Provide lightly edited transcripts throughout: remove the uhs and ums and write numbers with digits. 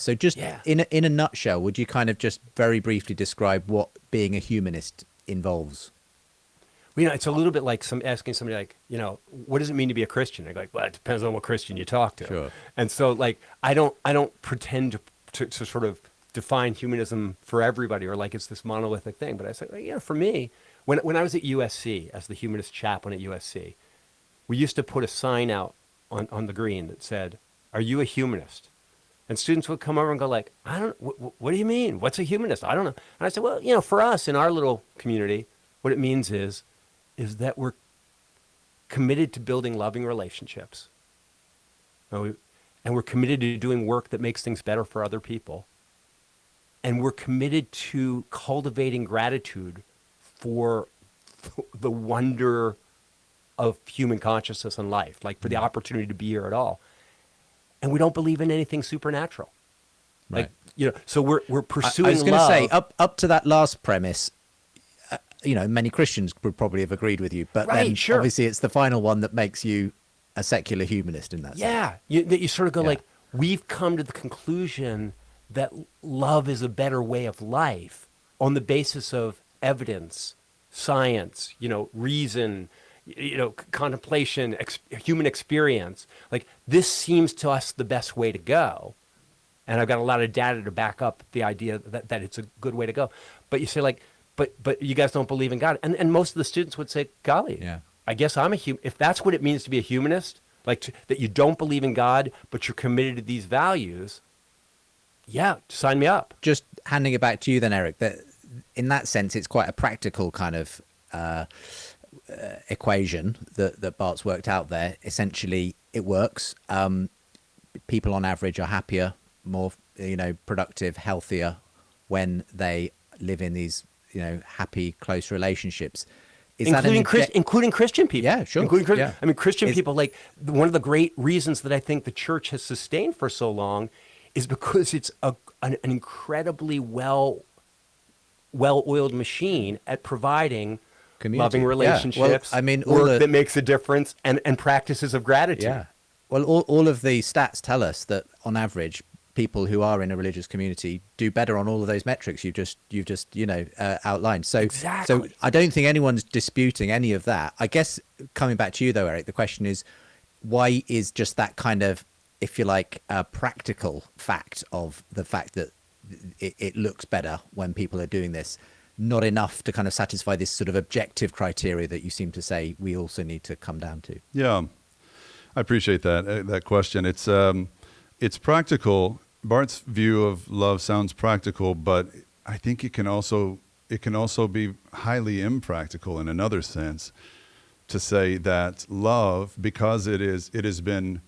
So just in a nutshell, would you kind of just very briefly describe what being a humanist involves? Well, it's a little bit like asking somebody like, what does it mean to be a Christian? I go like, well, it depends on what Christian you talk to. Sure. And so like, I don't pretend to sort of define humanism for everybody or like it's this monolithic thing. But I say, for me, when I was at USC as the humanist chaplain at USC, we used to put a sign out on the green that said, "Are you a humanist?" And students would come over and go like, "I don't. What do you mean? What's a humanist? I don't know." And I said, "Well, for us in our little community, what it means is that we're committed to building loving relationships, and we're committed to doing work that makes things better for other people, and we're committed to cultivating gratitude for the wonder of human consciousness and life, like for the opportunity to be here at all. And we don't believe in anything supernatural." Right. Like, so we're pursuing I was going to love. say, up to that last premise, many Christians would probably have agreed with you, but then obviously it's the final one that makes you a secular humanist in that sense. Yeah, you sort of go like, we've come to the conclusion that love is a better way of life on the basis of evidence, science, reason, contemplation, human experience. Like, this seems to us the best way to go. And I've got a lot of data to back up the idea that it's a good way to go. But you say like, but you guys don't believe in God. And most of the students would say, golly, I guess I'm if that's what it means to be a humanist, like that you don't believe in God, but you're committed to these values, sign me up. Just handing it back to you then, Eric, that in that sense, it's quite a practical kind of equation that Bart's worked out there. Essentially, it works. People on average are happier, more, productive, healthier when they live in these, happy, close relationships. Including Christian people. Yeah, sure. I mean, Christian people, like, one of the great reasons that I think the church has sustained for so long is because it's an incredibly well-oiled machine at providing community. Loving relationships, well, work that makes a difference, and practices of gratitude. Yeah. Well, all of the stats tell us that on average, people who are in a religious community do better on all of those metrics you've just outlined. So, exactly. So I don't think anyone's disputing any of that. I guess coming back to you though, Eric, the question is, why is just that kind of, if you like, a practical fact of the fact that it looks better when people are doing this, not enough to kind of satisfy this sort of objective criteria that you seem to say we also need to come down to? Yeah, I appreciate that question. It's practical. Bart's view of love sounds practical, but I think it can also be highly impractical in another sense, to say that love, because it has been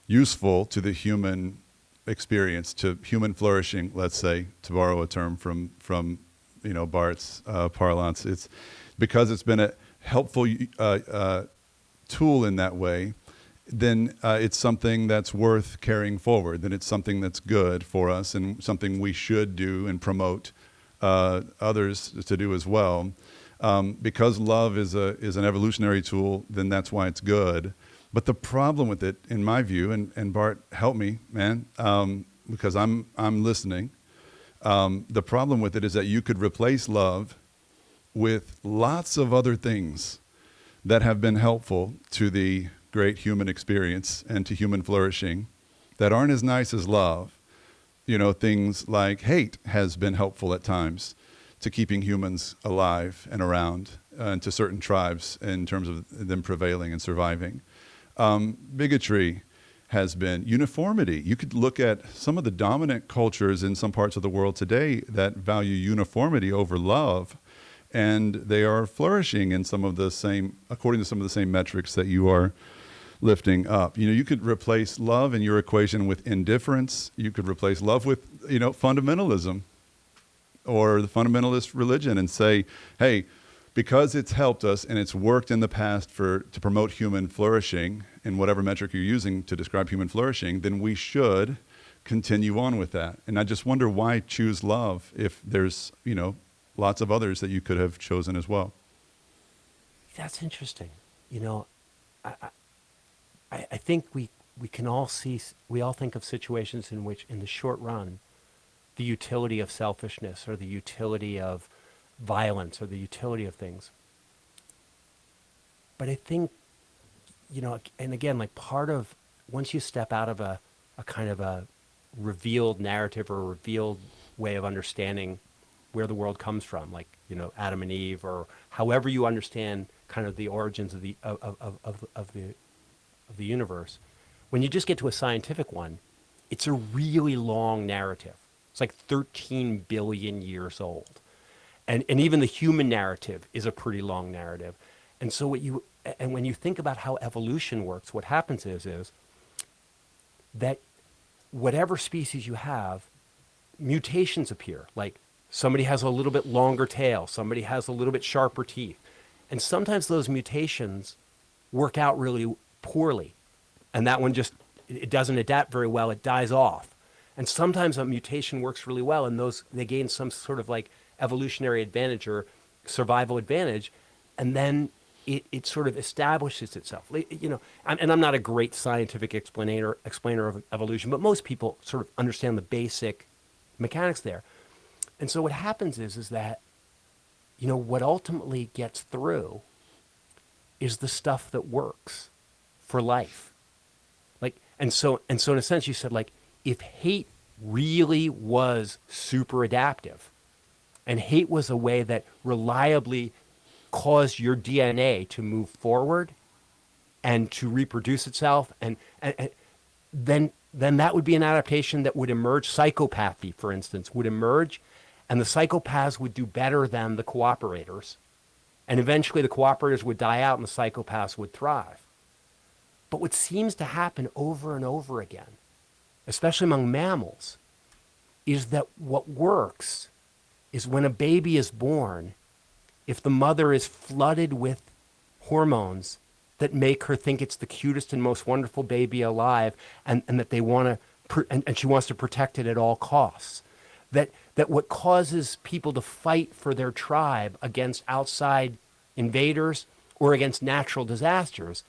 useful to the human experience, to human flourishing, let's say, to borrow a term from Bart's parlance, it's because it's been a helpful tool in that way, then it's something that's worth carrying forward, then it's something that's good for us and something we should do and promote others to do as well. Because love is an evolutionary tool, then that's why it's good. But the problem with it, in my view, and Bart, help me, man, because I'm listening. The problem with it is that you could replace love with lots of other things that have been helpful to the great human experience and to human flourishing that aren't as nice as love. Things like hate has been helpful at times to keeping humans alive and around, and to certain tribes in terms of them prevailing and surviving. Bigotry has been, uniformity. You could look at some of the dominant cultures in some parts of the world today that value uniformity over love, and they are flourishing in according to some of the same metrics that you are lifting up. You could replace love in your equation with indifference. You could replace love with, fundamentalism or the fundamentalist religion, and say, hey, because it's helped us and it's worked in the past to promote human flourishing in whatever metric you're using to describe human flourishing, then we should continue on with that. And I just wonder, why choose love if there's, lots of others that you could have chosen as well? That's interesting. I think we all think of situations in which, in the short run, the utility of selfishness or the utility of violence or the utility of things. But I think, and again, like part of, once you step out of a kind of a revealed narrative or a revealed way of understanding where the world comes from, like, Adam and Eve, or however you understand kind of the origins of the universe, when you just get to a scientific one, it's a really long narrative. It's like 13 billion years old. And even the human narrative is a pretty long narrative. And so when you think about how evolution works, what happens is that whatever species you have, mutations appear. Like somebody has a little bit longer tail, somebody has a little bit sharper teeth. And sometimes those mutations work out really poorly. And that one just, it doesn't adapt very well, it dies off. And sometimes a mutation works really well, and they gain some sort of like evolutionary advantage or survival advantage, and then it sort of establishes itself. And I'm not a great scientific explainer of evolution, but most people sort of understand the basic mechanics there. And so what happens is that, what ultimately gets through is the stuff that works for life. Like, and so in a sense, you said, like, if hate really was super adaptive, and hate was a way that reliably caused your DNA to move forward and to reproduce itself, and then that would be an adaptation that would emerge. Psychopathy, for instance, would emerge, and the psychopaths would do better than the cooperators, and eventually the cooperators would die out and the psychopaths would thrive. But what seems to happen over and over again, especially among mammals, is that what works is when a baby is born, if the mother is flooded with hormones that make her think it's the cutest and most wonderful baby alive, and that they want to, and she wants to protect it at all costs, that what causes people to fight for their tribe against outside invaders or against natural disasters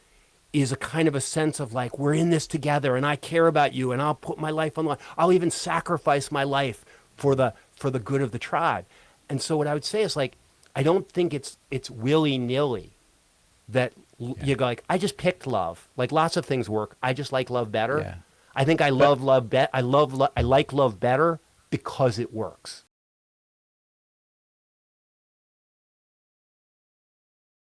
is a kind of a sense of like, we're in this together and I care about you and I'll put my life on the line. I'll even sacrifice my life for the good of the tribe. And so what I would say is, like, I don't think it's willy-nilly that you go like, I just picked love. Like, lots of things work. I just like love better. Yeah. I think I like love better because it works.